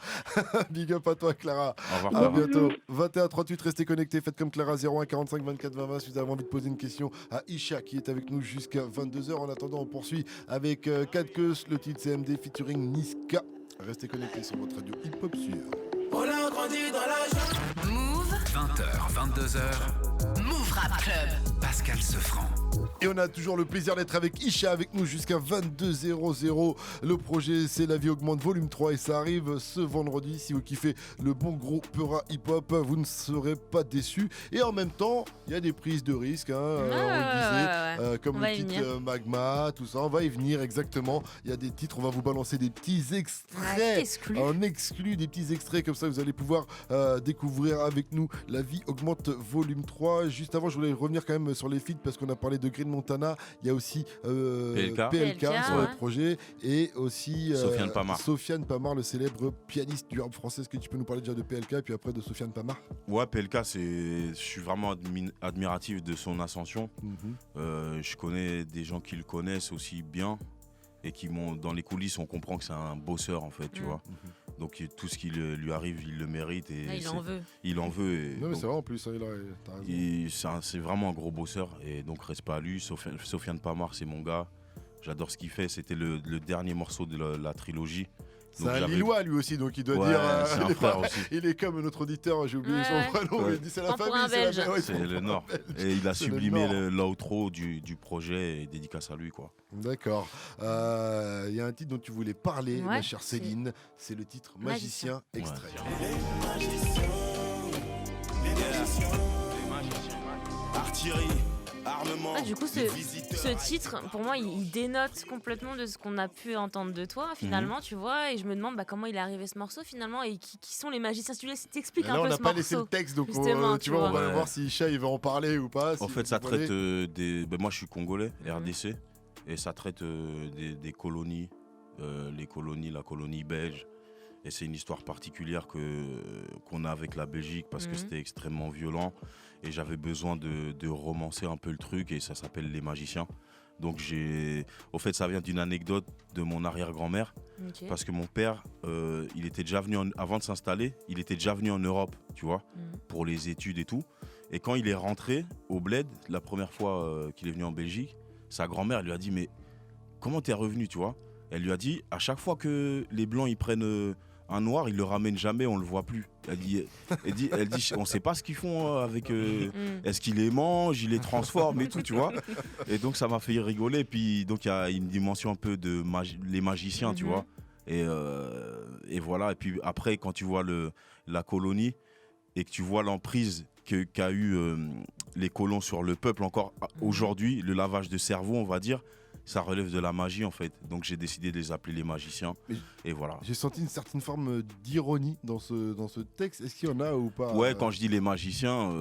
Big up à toi, Clara. Au revoir, À Clara. bientôt. 21h38, restez connectés. Faites comme Clara, 01 45 24 20 20 si vous avez envie de poser une question à Isha qui est avec nous jusqu'à 22h. En attendant, on poursuit avec Kat Keus, le titre CMD featuring Niska. Restez connectés sur votre radio hip-hop sûr. Move. 20h, 22h, Move Rap Club. Pascal Sefranc. Et on a toujours le plaisir d'être avec Isha avec nous jusqu'à 22h00. Le projet C'est la vie augmente volume 3 et ça arrive ce vendredi. Si vous kiffez le bon gros Peura hip-hop, vous ne serez pas déçus. Et en même temps, il y a des prises de risques, hein, on le disait, comme On le va y titre venir. Magma, tout ça. On va y venir exactement. Il y a des titres, on va vous balancer des petits extraits. Exclu. En exclu, des petits extraits comme ça, vous allez pouvoir découvrir avec nous La vie augmente volume 3. Juste avant, je voulais revenir quand même sur les feats parce qu'on a parlé de Green Montana. Il y a aussi PLK sur ouais. le projet et aussi Sofiane Pamar. Sofiane Pamar, le célèbre pianiste du rap français. Est-ce que tu peux nous parler déjà de PLK puis après de Sofiane Pamar? Ouais, PLK, je suis vraiment admiratif de son ascension. Je connais des gens qui le connaissent aussi bien et qui m'ont dans les coulisses, on comprend que c'est un bosseur en fait, tu vois. Donc tout ce qui lui arrive, il le mérite et Là, il en veut. il en veut. Et Non mais donc, c'est vrai en plus, t'as raison. c'est vraiment un gros bosseur et donc respect à lui. Sofiane Pamar, c'est mon gars. J'adore ce qu'il fait. C'était le dernier morceau de la trilogie. C'est Donc, un j'avais- Lillois lui aussi, donc il doit Ouais, dire. c'est il, un est frère pas- aussi. il est comme notre auditeur, j'ai oublié son Ouais. vrai nom, Ouais. il dit c'est la Prends pour famille, un c'est la Belge. ouais, C'est prends le pour un Nord. Belge. Et il a C'est le sublimé Nord. l'outro du projet et dédicace à lui, quoi. D'accord. Il y a un titre dont tu voulais parler, Ouais, ma chère c'est- Céline. C'est le titre Magicien, extrait. Artillerie, armement. Ah, du coup, les visiteurs. ce titre, pour moi, il dénote complètement de ce qu'on a pu entendre de toi, finalement, tu vois. Et je me demande comment il est arrivé ce morceau, finalement, et qui sont les magiciens. Si tu t'expliques Là, un on peu n'a ce pas morceau. laissé le texte, donc Justement, tu vois, on va vois. voir si Isha il va en parler ou pas. En si fait, ça vous voulez. traite moi, je suis congolais, Mhm. RDC, et ça traite des colonies, la colonie belge. Et c'est une histoire particulière qu'on a avec la Belgique parce que Mhm. c'était extrêmement violent. Et j'avais besoin de romancer un peu le truc et ça s'appelle Les Magiciens. Donc au fait, ça vient d'une anecdote de mon arrière-grand-mère. Ok. Parce que mon père, il était déjà venu, avant de s'installer, il était déjà venu en Europe, tu vois, Mhm. pour les études et tout. Et quand il est rentré au bled, la première fois qu'il est venu en Belgique, sa grand-mère lui a dit, mais comment t'es revenu, tu vois? Elle lui a dit, à chaque fois que les Blancs, ils prennent un Noir, ils le ramènent jamais, on le voit plus. Elle dit on sait pas ce qu'ils font avec... Mm. Est-ce qu'ils les mangent, ils les transforment et tout, tu vois? Et donc ça m'a fait rigoler. Puis donc il y a une dimension un peu de les magiciens, tu Mhm. vois? Et voilà. Et puis après, quand tu vois la colonie et que tu vois l'emprise qu'a eu les colons sur le peuple encore aujourd'hui, le lavage de cerveau, on va dire, ça relève de la magie en fait. Donc j'ai décidé de les appeler les magiciens. Mais Et voilà. J'ai senti une certaine forme d'ironie dans ce texte. Est-ce qu'il y en a ou pas? Ouais, quand je dis les magiciens,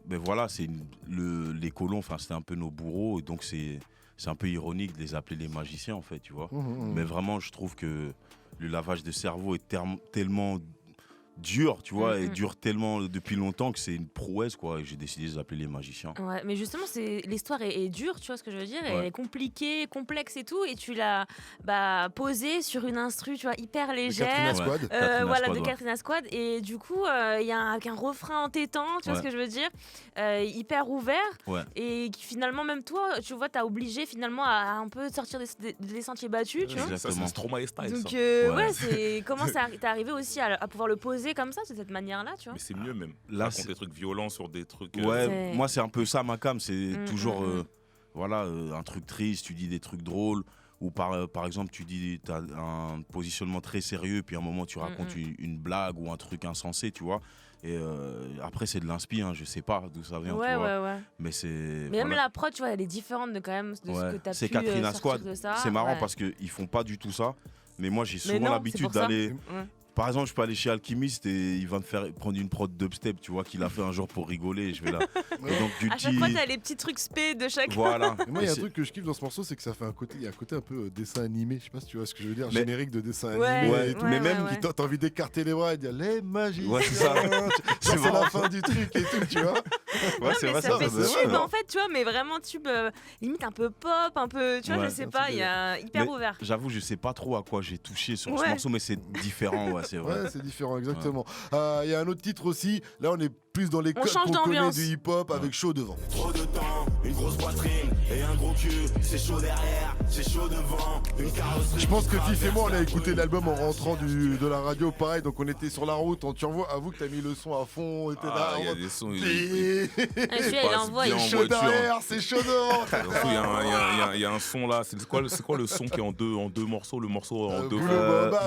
ben voilà, c'est les colons, enfin c'était un peu nos bourreaux, et donc c'est un peu ironique de les appeler les magiciens en fait, tu vois. Mmh. Mais vraiment, je trouve que le lavage de cerveau est tellement durs, tu vois, et durent tellement depuis longtemps que c'est une prouesse, quoi. Et j'ai décidé de les appeler les magiciens. Ouais, mais justement, l'histoire est dure, tu vois ce que je veux dire, elle est compliquée, complexe et tout, et tu l'as posée sur une instru, tu vois, hyper légère. Katrina Squad. De Katrina Squad, et du coup, il y a un refrain entêtant, tu vois ce que je veux dire, hyper ouvert, et qui finalement, même toi, tu vois, t'as obligé finalement à un peu sortir des sentiers battus, tu vois. Ça, c'est Stromae style. Donc, c'est comment t'es arrivé aussi à pouvoir le poser comme ça, de cette manière-là, tu vois. Mais c'est mieux même. Là, raconter des trucs violents sur des trucs. Moi c'est un peu ça ma cam, c'est toujours un truc triste, tu dis des trucs drôles, ou par exemple tu dis t'as un positionnement très sérieux, puis à un moment tu racontes une blague ou un truc insensé, tu vois. Et après c'est de l'inspi, je sais pas d'où ça vient, tu vois. Mais c'est. Mais même la prod, tu vois, elle est différente de ce que t'as pu c'est Katrina Squad. De ça. C'est marrant parce qu'ils font pas du tout ça, mais moi j'ai souvent l'habitude d'aller. Par exemple, je peux aller chez Alchemist et il va me faire prendre une prod dubstep, tu vois, qu'il a fait un jour pour rigoler. Et je vais là. Et donc, à chaque fois, t'as les petits trucs spé de chaque. Voilà. Et moi, il y a un truc que je kiffe dans ce morceau, c'est que ça fait un côté un peu dessin animé. Je sais pas si tu vois ce que je veux dire, générique de dessin animé. Et tout. Mais même, t'as envie d'écarter les bras et de dire les magiciens. Ouais, c'est ça. C'est la fin du truc et tout, tu vois. Ouais, c'est vrai, ça fait tube en fait, tu vois, mais vraiment tube limite un peu pop, un peu, tu vois, je sais pas, il y a hyper ouvert. J'avoue, je sais pas trop à quoi j'ai touché sur ce morceau, mais c'est différent, c'est vrai. Ouais, c'est différent, exactement. Il y a un autre titre aussi. Là, on est plus dans les codes qu'on connaît du hip-hop avec Chaud devant. Trop de temps, une grosse poitrine et un gros cul. C'est chaud derrière, c'est chaud devant. Une carrosserie. Je pense que Fif et moi, on a écouté l'album en rentrant de la radio. Pareil, donc on était sur la route. On avoue que t'as mis le son à fond. Il y a des sons. Celui-là, il envoie. C'est chaud derrière, c'est chaud devant. Il y a un son là. C'est quoi le son qui est en deux morceaux? Le morceau en deux.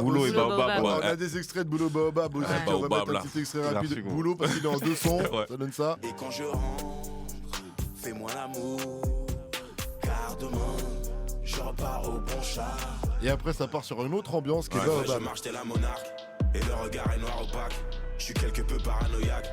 Boulot et Baobab. On a des extraits de Boulot Baobab aussi. On va mettre un petit extrait rapide. Boulot parce qu'il est en deux sons. Ça donne ça. Et quand je rentre, fais-moi l'amour. Car demain, je repars au bon chat. Et après, ça part sur une autre ambiance qui est Baobab. Je marche tel un monarque. Et le regard est noir opaque. Je suis quelque peu paranoïaque.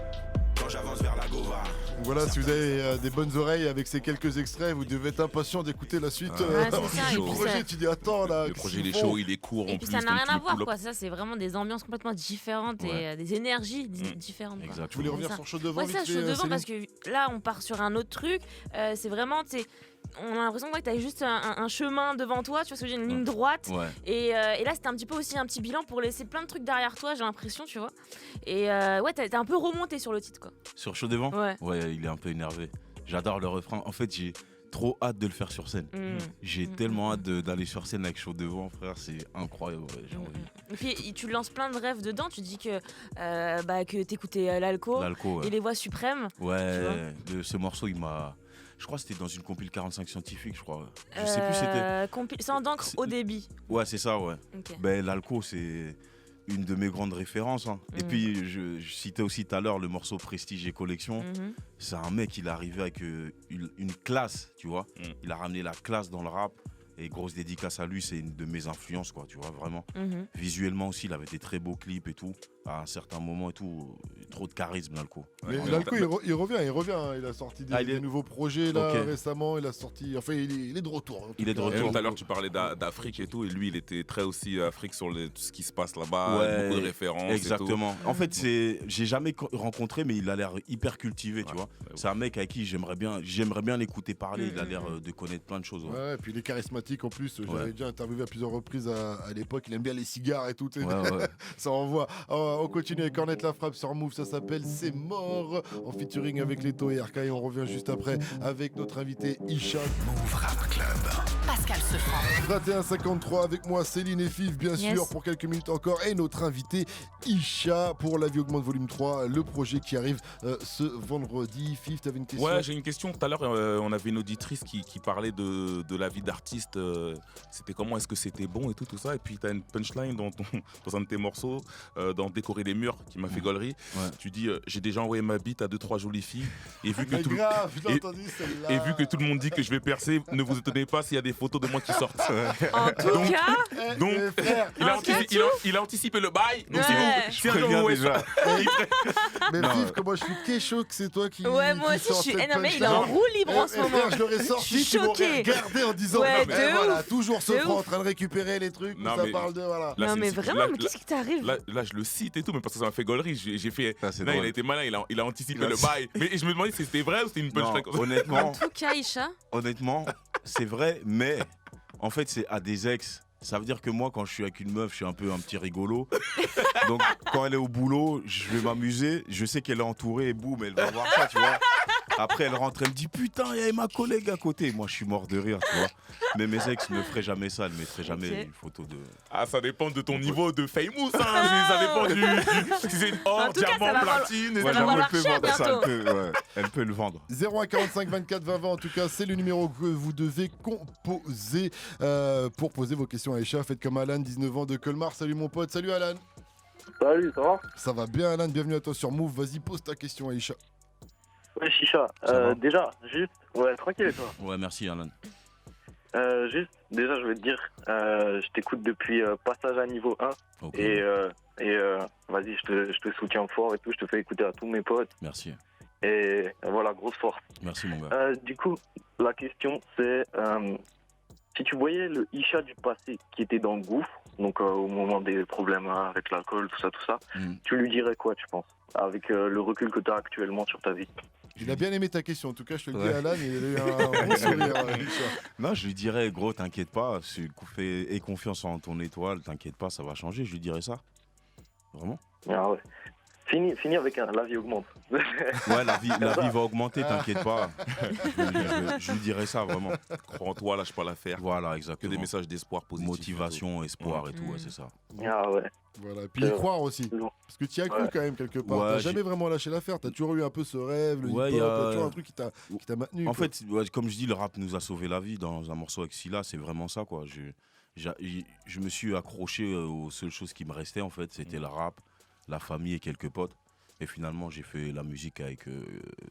Quand j'avance vers la Gova. Voilà, si vous avez des bonnes oreilles avec ces quelques extraits, vous devez être impatient d'écouter la suite. Le projet, tu dis attends là. Le projet il est chaud, il est court en plus. Et puis ça n'a rien à voir quoi, ça c'est vraiment des ambiances complètement différentes et des énergies différentes. Exact. Tu voulais revenir sur Chaud devant? Ouais, ça, Chaud devant parce que là on part sur un autre truc. C'est vraiment, on a l'impression que t'as juste un chemin devant toi, tu vois ce que je veux dire, une ligne droite. Et là c'était un petit peu aussi un petit bilan pour laisser plein de trucs derrière toi, j'ai l'impression, tu vois. Et t'es un peu remonté sur le titre quoi. Sur Chaud devant? Ouais, il est un peu énervé. J'adore le refrain. En fait, j'ai trop hâte de le faire sur scène. J'ai tellement hâte d'aller sur scène avec Chaud devant, frère, c'est incroyable. J'ai envie. Et puis tu lances plein de rêves dedans, tu dis que t'écoutais l'Alco et les Voix Suprêmes. Ouais, ce morceau il m'a. Je crois que c'était dans une compile 45 scientifique, je crois. Je sais plus c'était. C'est en d'encre au débit. Ouais, c'est ça, ouais. Okay. Ben, l'Alco, c'est une de mes grandes références. Et puis, je citais aussi tout à l'heure le morceau Prestige et Collection. C'est un mec, il est arrivé avec une classe, tu vois. Il a ramené la classe dans le rap. Et grosse dédicace à lui, c'est une de mes influences, quoi, tu vois, vraiment. Visuellement aussi, il avait des très beaux clips et tout. À un certain moment et tout, trop de charisme, l'Alco. Mais l'Alco, il revient. Il a sorti des nouveaux projets là récemment. Il a sorti. Enfin, il est de retour. Il est de retour. Tout à l'heure, tu parlais d'Afrique et tout, et lui, il était très aussi Afrique sur tout ce qui se passe là-bas, beaucoup de références. Exactement. En fait, j'ai jamais rencontré, mais il a l'air hyper cultivé, tu vois. C'est un mec avec qui j'aimerais bien l'écouter parler. Il a l'air de connaître plein de choses. Ouais, et puis il est charismatique en plus. J'avais déjà interviewé à plusieurs reprises à l'époque. Il aime bien les cigares et tout. Ça envoie. On continue avec Cornette la frappe sur Move, ça s'appelle C'est mort en featuring avec Leto et RK et on revient juste après avec notre invité Isha. Move Rap Club. Pascal Sefranc. 21h53 avec moi Céline et Fif bien sûr pour quelques minutes encore et notre invité Isha pour La Vie Augmente volume 3, le projet qui arrive ce vendredi. Fif, t'avais une question? Ouais, j'ai une question. Tout à l'heure on avait une auditrice qui parlait de la vie d'artiste. C'était comment, est-ce que c'était bon et tout ça. Et puis t'as une punchline dans un de tes morceaux, dans Décorer les murs, qui m'a fait gaulerie. Tu dis j'ai déjà envoyé ma bite à 2-3 jolies filles et vu que tout le monde dit que je vais percer, ne vous m'étonnait pas s'il y a des photos de moi qui sortent. En tout cas, Donc, il a anticipé le bail. Donc, si un jour vous voyez ça. Mais Vif, comment je suis chaud que c'est toi qui. ouais, moi qui aussi, je suis. sortais Non, mais punch, il est en là. roue libre en ce moment. Frère, je l'aurais sorti, Je suis tu m'aurais choquée. regardé en disant Ouais, non, mais de voilà, ouf. toujours ce De franc en ouf. train de récupérer les trucs où Non, ça mais- parle de. Voilà. Là, Non, mais c'est- vraiment, là- mais qu'est-ce qui t'arrive? Là, je le cite et tout, mais parce que ça m'a fait gaulerie. J'ai fait. Ça, c'est Non, il drôle. a été malin, il a anticipé Il a- le bail. Mais je me demandais si c'était vrai ou c'était une Non, punchline. En honnêtement, tout cas, Aïcha. honnêtement, c'est vrai, mais en fait, c'est à des ex. Ça veut dire que moi, quand je suis avec une meuf, je suis un peu un petit rigolo. Donc, quand elle est au boulot, je vais m'amuser. Je sais qu'elle est entourée et boum, elle va voir ça, tu vois. Après, elle rentre, elle me dit putain, il y avait ma collègue à côté. Moi, je suis mort de rire, tu vois. Mais mes ex ne feraient jamais ça. Elles ne mettraient jamais Ok. une photo de. Ah, ça dépend de ton niveau de famous, hein. Ça dépend si c'est une or, En tout cas, ça diamant, va falloir- platine. ça Ouais, va j'avoue, valoir elle peut cher vendre ça, bientôt. elle peut le vendre. 01 45 24 20 20, en tout cas, c'est le numéro que vous devez composer pour poser vos questions à Aïcha. Faites comme Alan, 19 ans de Colmar. Salut mon pote, salut Alan. Salut, ça va? Ça va bien Alan, bienvenue à toi sur Move. Vas-y, pose ta question à Aïcha. Ouais, Chicha. Ça va Déjà, juste. Ouais, tranquille et toi? Ouais, merci Alan. Juste, déjà, je veux te dire, je t'écoute depuis passage à niveau 1. Ok, Et vas-y, je te soutiens fort et tout. Je te fais écouter à tous mes potes. merci. Et voilà, grosse force. Merci mon gars. Du coup, la question, c'est si tu voyais le Isha du passé qui était dans le gouffre, donc au moment des problèmes avec l'alcool, tout ça, Mm. tu lui dirais quoi, tu penses? Avec le recul que tu as actuellement sur ta vie. Il a bien aimé ta question, en tout cas, je te le dis Ouais. Alan, il a eu un bon sourire. Aïcha. Non, je lui dirais, gros, t'inquiète pas, aie confiance en ton étoile, t'inquiète pas, ça va changer, je lui dirais ça. Vraiment. Ah ouais. Fini avec un la vie augmente. Ouais, la vie va augmenter, t'inquiète pas. Je lui dirais ça, vraiment. Crois en toi, lâche pas l'affaire. Voilà, Que exactement. des messages d'espoir positifs. Motivation, espoir et tout, ouais, c'est ça. Ah ouais. Voilà, puis y croire aussi. Non. Parce que tu y as cru Ouais. quand même quelque part. Ouais, T'as j'ai- jamais vraiment lâché l'affaire. T'as toujours eu un peu ce rêve, le Ouais, hip-hop, y a- toujours un truc qui t'a maintenu. En quoi. fait, ouais, comme je dis, le rap nous a sauvé la vie dans un morceau avec Silla, c'est vraiment ça, quoi. Je me suis accroché aux seules choses qui me restaient, en fait, c'était le rap, la famille et quelques potes. Et finalement, j'ai fait la musique avec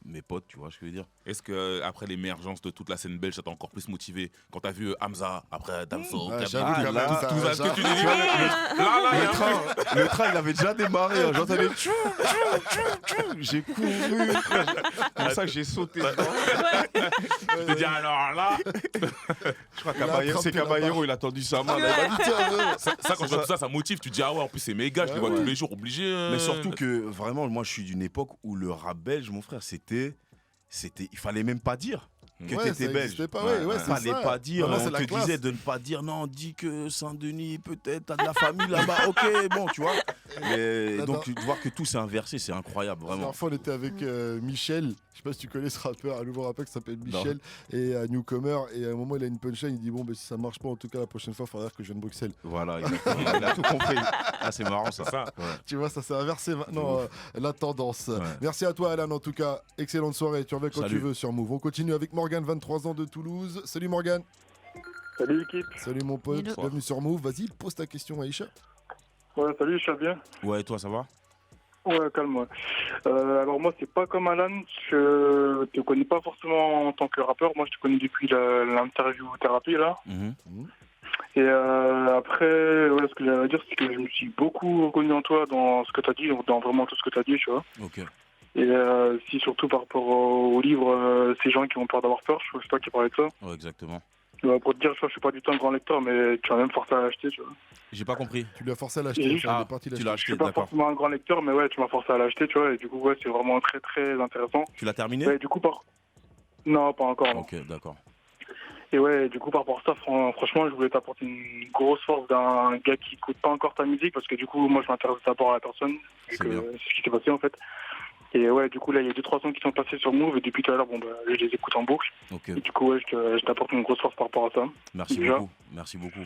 mes potes, tu vois ce que je veux dire. Est-ce que après l'émergence de toute la scène belge, ça t'a encore plus motivé quand t'as vu Hamza, après Damso, Ah, Gabi, j'avoue quand même, là, ça- tout ça, ce que ça- tu dis, là, il y a un truc. Le train, il avait déjà démarré. hein. J'entendais tchou, tchou, tchou, tchou. J'ai couru. C'est pour ça que j'ai sauté. Je te dis alors là, Je crois Il a attrapé c'est la Caballero, il a tendu sa main. là. Il a dit, tiens, ça quand je vois tout ça, ça motive. Tu te dis ah ouais, en plus c'est mes gars, je les vois Ouais, tous ouais. les jours, obligé. Mais surtout que vraiment, moi, je suis d'une époque où le rap belge, mon frère, il fallait même pas dire que Ouais, t'étais ça belge. existait pas, ouais, c'est Fallait ça. pas dire. Vraiment, c'est On la te classe. disait de ne pas dire non. Dis que Saint-Denis, peut-être, t'as de la famille là-bas. Ok, bon, tu vois. Mais Là, donc, de voir que tout s'est inversé, c'est incroyable, La vraiment. dernière fois, on était avec Michel. Je sais pas si tu connais ce rappeur, un nouveau rappeur qui s'appelle Michel, et Newcomer. Et à un moment, il a une punchline. Il dit bon, ben, si ça marche pas, en tout cas, la prochaine fois, il faudra que je vienne de Bruxelles. Voilà, exactement. Il a tout compris. Ah, c'est marrant ça. Ouais. Tu vois, ça s'est inversé maintenant la tendance. Ouais. Merci à toi, Alan. En tout cas, excellente soirée. Tu reviens quand Salut. tu veux sur Move. On continue avec Morgan, 23 ans de Toulouse. Salut Morgan. Salut l'équipe. Salut mon pote. Hello. Bienvenue sur Move. Vas-y, pose ta question à Aïcha. Ouais, salut, je suis bien. Ouais, et toi, ça va? Ouais, calme-moi. Alors moi, c'est pas comme Alan, je te connais pas forcément en tant que rappeur. Moi, je te connais depuis l'interview thérapie, là. Mhm. Et après, ouais, ce que j'allais dire, c'est que je me suis beaucoup reconnu en toi dans ce que tu as dit, dans vraiment tout ce que tu as dit, tu vois. Ok. Et si surtout par rapport au livre, ces gens qui ont peur d'avoir peur, je crois que c'est toi qui parlais de ça. Ouais, exactement. Pour te dire, je suis pas du tout un grand lecteur, mais tu m'as même forcé à l'acheter, tu vois. J'ai pas compris. Tu lui as forcé à l'acheter. Oui. enfin, il est Ah, parti tu l'acheter. l'as Je acheté, suis pas d'accord. forcément un grand lecteur, mais ouais, tu m'as forcé à l'acheter, tu vois. Et du coup, ouais, c'est vraiment très très intéressant. Tu l'as terminé? Ouais, du coup, non, pas encore. Non. Ok, d'accord. Et ouais, du coup, par rapport à ça, franchement, je voulais t'apporter une grosse force d'un gars qui écoute pas encore ta musique, parce que du coup, moi, je m'intéresse d'abord à la personne, vu C'est que bien. c'est ce qui s'est passé en fait. Et ouais, du coup, là, il y a 2-3 sons qui sont passés sur Move, et depuis tout à l'heure, bon, bah, je les écoute en boucle. Ok. Et du coup, ouais, je t'apporte une grosse force par rapport à ça. Merci Déjà. beaucoup. Merci beaucoup.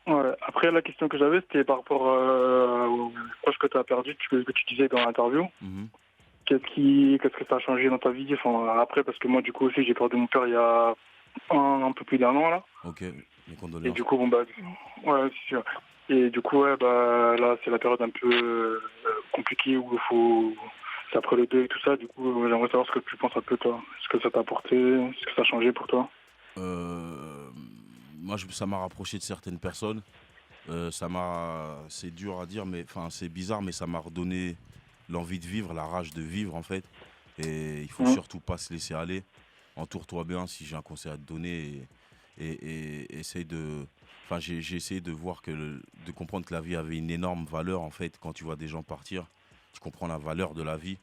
Ouais. Après, la question que j'avais, c'était par rapport aux proches que tu as perdus, que tu disais dans l'interview. Mhm. Qu'est-ce que ça a changé dans ta vie? Enfin, après, parce que moi, du coup, aussi, j'ai perdu mon père il y a un peu plus d'1 an, là. Ok. Mes Et condoléances. du coup, bon, bah, ouais, c'est sûr. Et du coup, ouais, bah, là, c'est la période un peu compliquée où il faut. C'est après le deuil et tout ça. Du coup, j'aimerais savoir ce que tu penses un peu, toi. Est-ce que ça t'a apporté? Est-ce que ça a changé pour toi? moi, ça m'a rapproché de certaines personnes. C'est dur à dire, mais c'est bizarre, mais ça m'a redonné l'envie de vivre, la rage de vivre en fait. Et il faut surtout pas se laisser aller. Entoure-toi bien si j'ai un conseil à te donner et essaye de. Enfin, j'ai essayé de voir de comprendre que la vie avait une énorme valeur en fait. Quand tu vois des gens partir, tu comprends la valeur de la vie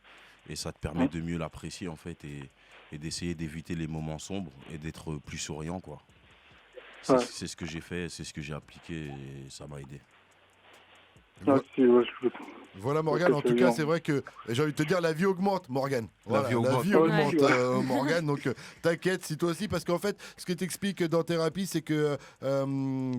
et ça te permet de mieux l'apprécier en fait et d'essayer d'éviter les moments sombres et d'être plus souriant quoi. C'est ce que j'ai fait, c'est ce que j'ai appliqué et ça m'a aidé. Voilà Morgane, en tout cas c'est vrai que j'ai envie de te dire la vie augmente Morgane. Voilà, la vie augmente Morgane, donc t'inquiète si toi aussi parce qu'en fait ce que t'expliques dans thérapie c'est que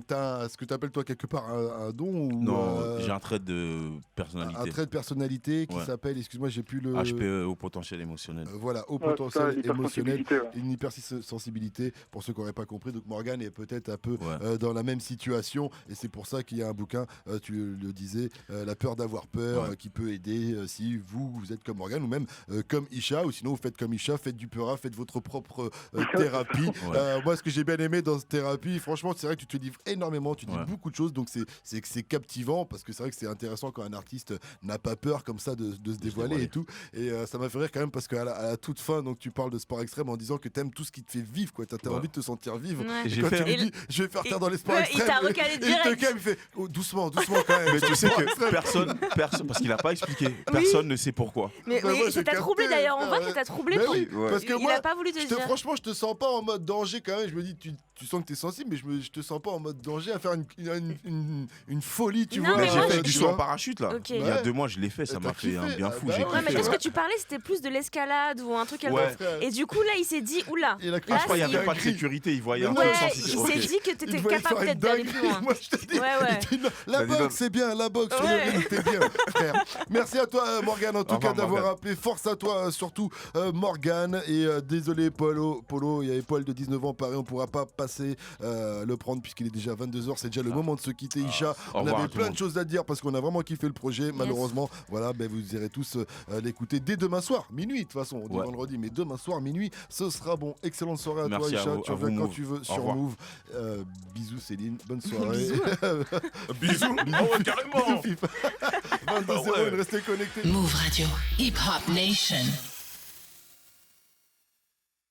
t'as ce que t'appelles toi quelque part un don ou non, j'ai un trait de personnalité. Un trait de personnalité qui s'appelle, excuse-moi j'ai plus le... HPE, haut potentiel émotionnel. Voilà, haut potentiel émotionnel, une hypersensibilité pour ceux qui n'auraient pas compris, donc Morgane est peut-être un peu dans la même situation et c'est pour ça qu'il y a un bouquin, tu le disais, la peur d'avoir peur qui peut aider si vous êtes comme Morgane ou même comme Isha ou sinon vous faites comme Isha, faites du Peura, faites votre propre thérapie. Moi ce que j'ai bien aimé dans cette thérapie, franchement c'est vrai que tu te livres énormément, tu dis beaucoup de choses donc c'est captivant parce que c'est vrai que c'est intéressant quand un artiste n'a pas peur comme ça de se dévoiler et tout et ça m'a fait rire quand même parce qu'à la toute fin donc tu parles de sport extrême en disant que t'aimes tout ce qui te fait vivre quoi, t'as envie de te sentir vivre et quand tu lui dis je vais faire taire dans les sports extrêmes, il t'a recalé direct. Il fait doucement quand même. Mais tu sais que personne parce qu'il a pas expliqué, personne ne sait pourquoi. Mais ça t'a troublé d'ailleurs, on voit que ça t'a troublé. Parce que il a pas voulu te dire. Franchement, je te sens pas en mode danger quand même. Je me dis, tu sens que t'es sensible, mais je te sens pas en mode danger à faire une folie, tu vois. Mais j'ai fait du saut en parachute là. Il y a 2 mois, je l'ai fait, ça m'a fait un bien fou. Mais tout ce que tu parlais, c'était plus de l'escalade ou un truc comme ça. Et du coup, là, il s'est dit, oula. Je crois qu'il n'y avait pas de sécurité, il voyait un truc il s'est dit que t'étais capable peut-être d'aller plus loin. Moi, je te dis, la boxe, c'est bien, la boxe, t'es bien, frère. Merci à toi, Morgane, en tout cas, d'avoir appelé. Force à toi, surtout, Morgane. Et désolé, Polo, il y avait Paul de 19 ans, pareil, on pourra pas passer le prendre puisqu'il est déjà 22h. C'est déjà le moment de se quitter, Isha. On avait plein de choses à dire parce qu'on a vraiment kiffé le projet. Malheureusement, voilà, vous irez tous l'écouter dès demain soir, minuit, de toute façon, on dit vendredi, mais demain soir, minuit, ce sera bon. Excellente soirée à toi, Isha. Tu reviens quand tu veux sur Move. Bisous, Céline. Bonne soirée. Bisous. Carrément. 22h, restez connectés. Move Radio, Hip Hop Nation.